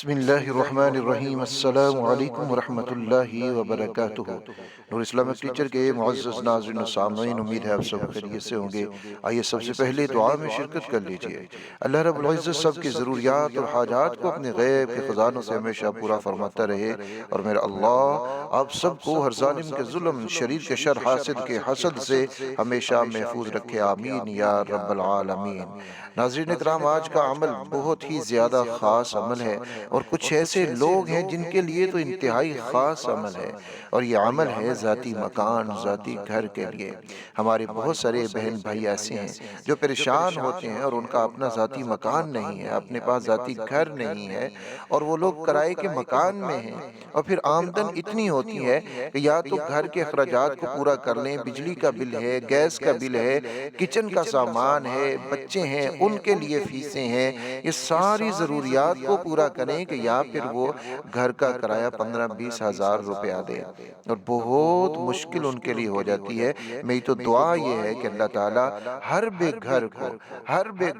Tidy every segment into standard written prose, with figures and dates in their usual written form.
بسم اللہ الرحمن الرحیم۔ السلام علیکم ورحمۃ اللہ وبرکاتہ۔ نور اسلامک ٹیچر کے معزز ناظرین و سامعین، امید ہے آپ سب خیریت سے ہوں گے۔ آئیے سب سے پہلے دعا میں شرکت کر لیجئے۔ اللہ رب العزت سب کی ضروریات اور حاجات کو اپنے غیب کے خزانوں سے ہمیشہ پورا فرماتا رہے، اور میرا اللہ آپ سب کو ہر ظالم کے ظلم، شریر کے شر، حاسد کے حسد سے ہمیشہ محفوظ رکھے، آمین یا رب العالمین۔ ناظرین اکرام، آج کا عمل بہت ہی زیادہ خاص عمل ہے، اور کچھ ایسے لوگ ہیں جن کے لیے تو انتہائی خاص عمل ہے، اور یہ عمل ہے ذاتی مکان، ذاتی گھر کے لیے۔ ہمارے بہت سارے بہن بھائی ایسے ہیں جو پریشان ہوتے ہیں اور ان کا اپنا ذاتی مکان نہیں ہے، اپنے پاس ذاتی گھر نہیں ہے، اور وہ لوگ کرائے کے مکان میں ہیں، اور پھر آمدن اتنی ہوتی ہے کہ یا تو گھر کے اخراجات کو پورا کر لیں، بجلی کا بل ہے، گیس کا بل ہے، کچن کا سامان ہے، بچے ہیں ان کے لیے فیسیں ہیں، یہ ساری ضروریات کو پورا کریں کہ یا پھر وہ گھر کا کرایہ 15-20 ہزار روپیہ دے، اور بہت مشکل ان کے لیے ہو جاتی ہے۔ میری تو دعا یہ ہے کہ اللہ تعالیٰ ہر بے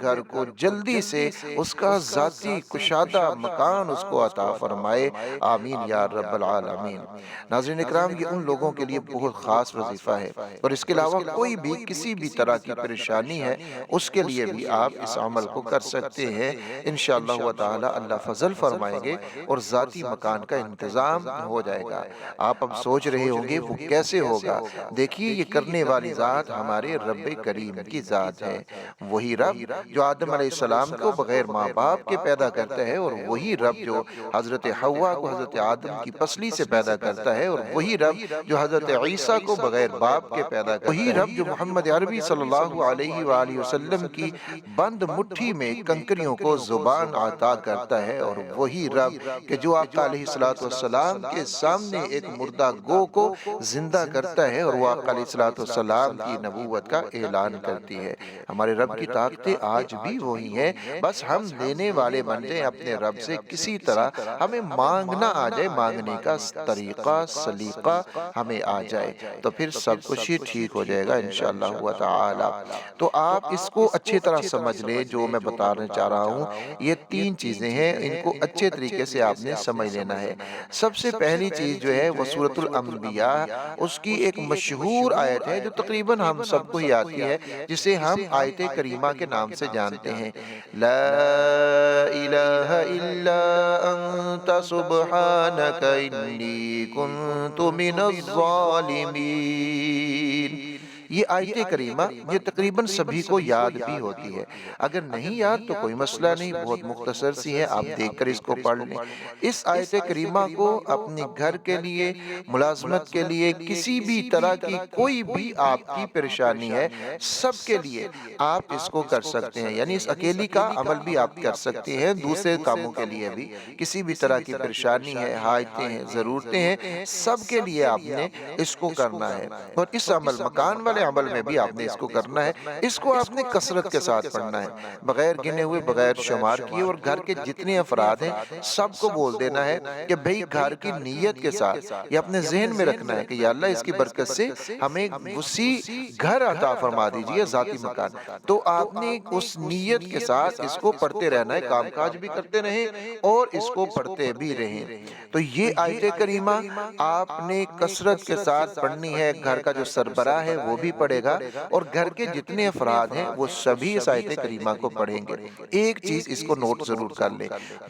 گھر کو جلدی سے اس کا ذاتی کشادہ مکان اس کو عطا فرمائے، آمین یا رب العالمین۔ ناظرین اکرام، یہ ان لوگوں کے لیے بہت خاص وظیفہ ہے، اور اس کے علاوہ کوئی بھی کسی بھی طرح کی پریشانی ہے اس کے لیے بھی آپ اس عمل کو کر سکتے ہیں۔ انشاءاللہ تعالی اللہ فضل فرمائیں گے اور ذاتی مکان کا انتظام ہو جائے گا۔ آپ اب سوچ رہے ہوں گے وہ کیسے ہوگا؟ دیکھیے، یہ کرنے والی ذات ہمارے رب کریم کی ذات ہے، وہی رب جو آدم علیہ السلام کو بغیر ماں باپ کے پیدا کرتا ہے، اور وہی رب جو حضرت حوا کو حضرت آدم کی پسلی سے پیدا کرتا ہے، اور وہی رب جو حضرت عیسیٰ کو بغیر باپ کے پیدا کرتا ہے، وہی رب جو محمد عربی صلی اللہ علیہ وآلہ وسلم کی بند مٹھی میں کنکریوں کو زبان عطا کرتا ہے، اور وہی رب کہ جو آقا علیہ السلام کے سامنے ایک مردہ گو کو زندہ کرتا ہے، اور وہ آقا علیہ السلام کی نبوت کا اعلان کرتی ہے۔ ہمارے رب کی طاقتیں آج بھی وہی ہیں، بس ہم لینے والے بن جائیں اپنے رب سے، کسی طرح ہمیں مانگنا آ جائے، مانگنے کا طریقہ سلیقہ ہمیں آ جائے، تو پھر سب کچھ ہی ٹھیک ہو جائے گا انشاءاللہ تعالی۔ تو آپ اس کو اچھی طرح سمجھ لیں، جو میں بتانا چاہ رہا ہوں یہ 3 چیزیں ہیں، ان کو اچھے طریقے سے آپ نے سمجھ لینا ہے۔ سب سے پہلی چیز جو ہے وہ سورۃ الانبیاء، اس کی ایک مشہور آیت ہے جو تقریباً ہم سب کو ہی آتی ہے، جسے ہم آیت کریمہ کے نام سے جانتے ہیں، لا الہ الا انت سبحانک انی کنت من الظالمین۔ یہ آیت کریمہ یہ تقریباً سبھی کو یاد بھی ہوتی ہے، اگر نہیں یاد تو کوئی مسئلہ نہیں، بہت مختصر سی ہے، آپ دیکھ کر اس کو پڑھ لیں۔ اس آیت کریمہ کو اپنے گھر کے لیے، ملازمت کے لیے، کسی بھی طرح کی کوئی بھی آپ کی پریشانی ہے، سب کے لیے آپ اس کو کر سکتے ہیں، یعنی اس اکیلی کا عمل بھی آپ کر سکتے ہیں، دوسرے کاموں کے لیے بھی، کسی بھی طرح کی پریشانی ہے، حاجتیں ہیں، ضرورتیں ہیں، سب کے لیے آپ نے اس کو کرنا ہے، اور اس عمل مکان والے عمل میں بھی آپ نے اس کو کرنا ہے۔ اس کو آپ نے کثرت کے ساتھ پڑھنا ہے، بغیر گنے ہوئے، بغیر شمار کیے، اور گھر کے جتنے افراد ہیں سب کو بول دینا ہے کہ بھئی گھر کی نیت کے ساتھ یہ اپنے ذہن میں رکھنا ہے کہ یا اللہ اس کی برکت سے ہمیں وسیع گھر عطا فرما دیجئے، ذاتی مکان۔ تو آپ نے اس نیت کے ساتھ اس کو پڑھتے رہنا ہے، کام کاج بھی کرتے رہیں اور اس کو پڑھتے بھی رہیں۔ تو یہ آیت کریمہ آپ نے کثرت کے ساتھ پڑھنی ہے، گھر کا جو سربراہ ہے وہ بھی پڑھے گا، اور گھر کے جتنے افراد ہیں وہ سبھی اس آیت کریمہ کو پڑھیں گے۔ ایک چیز اس کو نوٹ ضرور کر لیں۔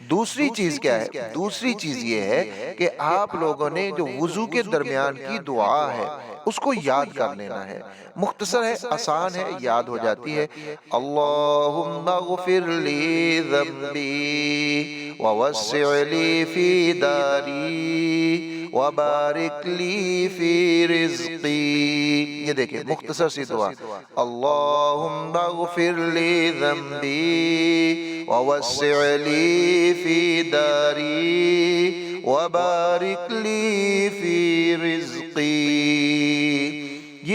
دوسری چیز کیا ہے؟ دوسری چیز یہ ہے کہ آپ لوگوں نے جو وضو کے درمیان کی دعا ہے اس کو یاد کر لینا ہے، مختصر ہے، آسان ہے، یاد ہو جاتی ہے۔ اللہم اغفر لی ذنبی ووسع لی فی داری وبارک لی فی رزقی۔ یہ دیکھیں مختصر سی دعا، اللہم اغفر لی ذنبی ووسع لی فی داری وبارک لی فی رزقی۔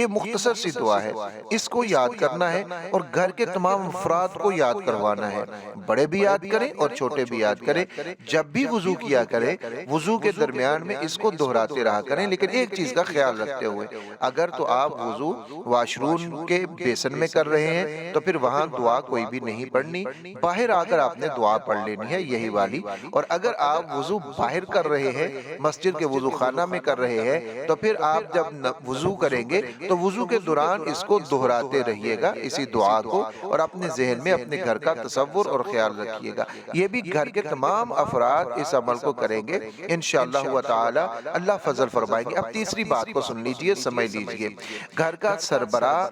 یہ مختصر سی دعا ہے، اس کو یاد کرنا ہے اور گھر کے تمام افراد کو یاد کروانا ہے، بڑے بھی یاد کریں اور چھوٹے بھی یاد کریں۔ جب بھی وضو کیا کریں، وضو کے درمیان میں اس کو دہراتے رہا کریں، لیکن ایک چیز کا خیال رکھتے ہوئے، اگر تو آپ وضو واش روم کے بیسن میں کر رہے ہیں تو پھر وہاں دعا کوئی بھی نہیں پڑھنی، باہر آ کر آپ نے دعا پڑھ لینی ہے یہی والی۔ اور اگر آپ وضو باہر کر رہے ہیں، مسجد کے وضو خانہ میں کر رہے ہیں، تو پھر آپ جب وضو کریں گے تو وضو کے دوران اس کو دہراتے رہیے گا، اسی دعا کو، اور اپنے ذہن میں اپنے گھر کا تصور اور خیال رکھیے گا۔ یہ بھی گھر کے تمام افراد اس عمل کو کریں گے انشاءاللہ تعالی، اللہ فضل فرمائیں گے۔ اب تیسری بات کو سن لیجئے، سمجھ لیجئے، گھر کا سربراہ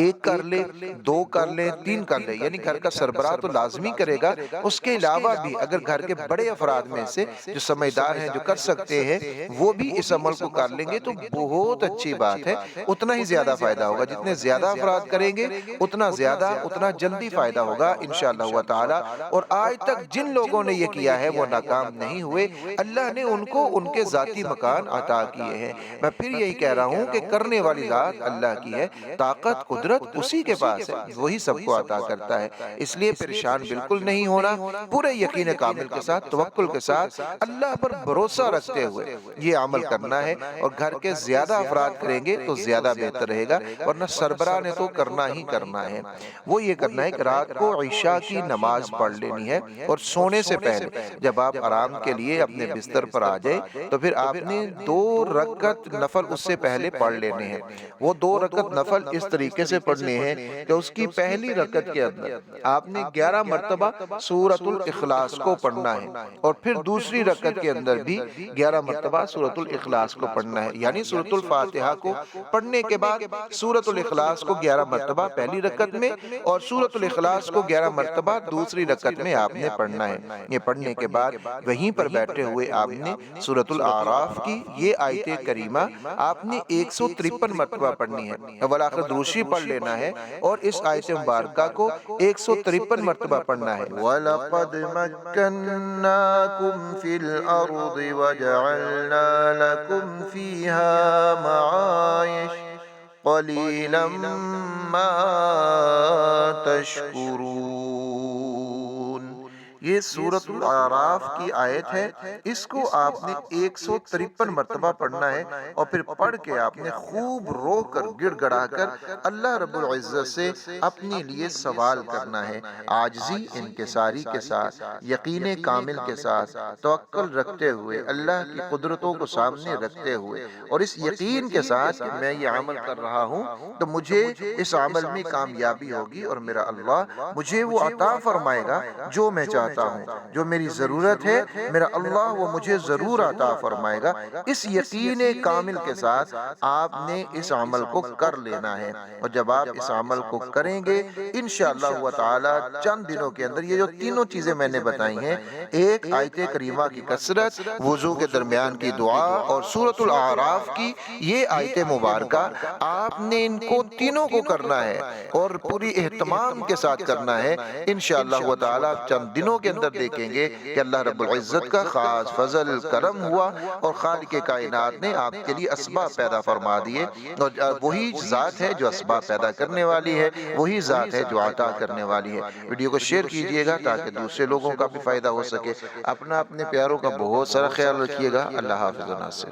ایک کر لے، دو کر لے، تین کر لے، یعنی گھر کا سربراہ تو لازمی کرے گا، اس کے علاوہ بھی اگر گھر کے بڑے افراد میں سے جو سمجھدار ہیں، جو کر سکتے ہیں، وہ بھی اس عمل کو کر لیں گے تو بہت اچھی بات ہے، اتنا ہی زیادہ فائدہ ہوگا۔ جتنے زیادہ افراد کریں گے اتنا زیادہ، اتنا جلدی فائدہ ہوگا انشاءاللہ تعالی۔ اور آج تک جن لوگوں نے یہ کیا ہے وہ ناکام نہیں ہوئے، اللہ نے ان کو ان کے ذاتی مکان عطا کیے ہیں۔ میں پھر یہی کہہ رہا ہوں کہ کرنے والی ذات اللہ کی ہے، طاقت قدرت اسی کے پاس ہے، وہی سب کو عطا کرتا ہے، اس لیے پریشان بالکل نہیں ہونا، پورے یقین کامل کے ساتھ، توکل کے ساتھ، اللہ پر بھروسہ رکھتے ہوئے یہ عمل کرنا ہے۔ اور گھر کے زیادہ افراد کریں گے تو زیادہ بہتر رہے گا، ورنہ سربراہ نے تو کرنا ہی کرنا ہے۔ وہ یہ کرنا ہے کہ رات کو عشاء کی نماز پڑھ لینی ہے، اور سونے سے پہلے جب آپ آرام کے لیے اپنے بستر پر آ جائیں تو پھر آپ نے 2 رکعت نفل اس سے پہلے پڑھ لینے ہیں۔ وہ 2 رکعت نفل اس طریقے سے پڑھنے ہیں کہ اس کی پہلی رکعت کے اندر آپ نے 11 مرتبہ سورۃ الاخلاص کو پڑھنا ہے، اور پھر دوسری رکعت کے اندر بھی 11 مرتبہ سورۃ الاخلاص کو پڑھنا ہے، یعنی سورۃ الفاتحہ کو پڑھنے کے بعد سورۃ الاخلاص کو 11 مرتبہ پہلی رکعت میں، اور سورۃ الاخلاص کو 11 مرتبہ دوسری رکعت میں آپ نے پڑھنا ہے۔ یہ پڑھنے کے بعد وہیں پر بیٹھے ہوئے آپ نے سورۃ الاعراف کی یہ آیت کریمہ آپ نے 153 مرتبہ پڑھنی ہے، والآخر دروشی پڑھ لینا ہے، اور اس آیت مبارکہ کو 153 مرتبہ پڑھنا ہے۔ وَلَقَدْ مَكَّنَّاكُمْ فِي الْأَرْضِ وَجَعَلْنَا لَكُمْ فِيهَا مَعَائِشَ قَلِيلًا مَا تَشْكُرُونَ۔ یہ سورۃ الاعراف کی آیت ہے، اس کو آپ نے 153 مرتبہ پڑھنا ہے، اور پھر پڑھ کے آپ نے خوب رو کر گڑ گڑا کر اللہ رب العزت سے اپنے لیے سوال کرنا ہے، عاجزی انکساری کے ساتھ، یقین کامل کے ساتھ، توکل رکھتے ہوئے، اللہ کی قدرتوں کو سامنے رکھتے ہوئے، اور اس یقین کے ساتھ کہ میں یہ عمل کر رہا ہوں تو مجھے اس عمل میں کامیابی ہوگی، اور میرا اللہ مجھے وہ عطا فرمائے گا جو میں چاہتا ہوں، جو میری ضرورت ہے میرا اللہ وہ مجھے ضرور عطا فرمائے گا۔ اس یقین کامل کے ساتھ آپ نے اس عمل کو کر لینا ہے، اور جب آپ اس عمل کو کریں گے انشاءاللہ تعالی چند دنوں کے اندر یہ جو تینوں چیزیں میں نے بتائی ہیں، ایک آیت کریمہ کی کثرت، وضو کے درمیان کی دعا، اور سورۃ الاعراف کی یہ آیت مبارکہ، آپ نے ان کو تینوں کو کرنا ہے اور پوری اہتمام کے ساتھ کرنا ہے۔ انشاءاللہ تعالی چند دنوں کے اندر دیکھیں گے کہ اللہ رب العزت کا خاص فضل کرم ہوا، اور خالق کائنات نے آپ کے لیے اسباب پیدا فرما دیے، اور وہی ذات ہے جو اسباب پیدا کرنے والی ہے، وہی ذات ہے جو عطا کرنے والی ہے۔ ویڈیو کو شیئر کیجئے گا تاکہ دوسرے لوگوں کا بھی فائدہ ہو سکے۔ اپنا اپنے پیاروں کا بہت سارا خیال رکھیے گا۔ اللہ حافظ و ناصر۔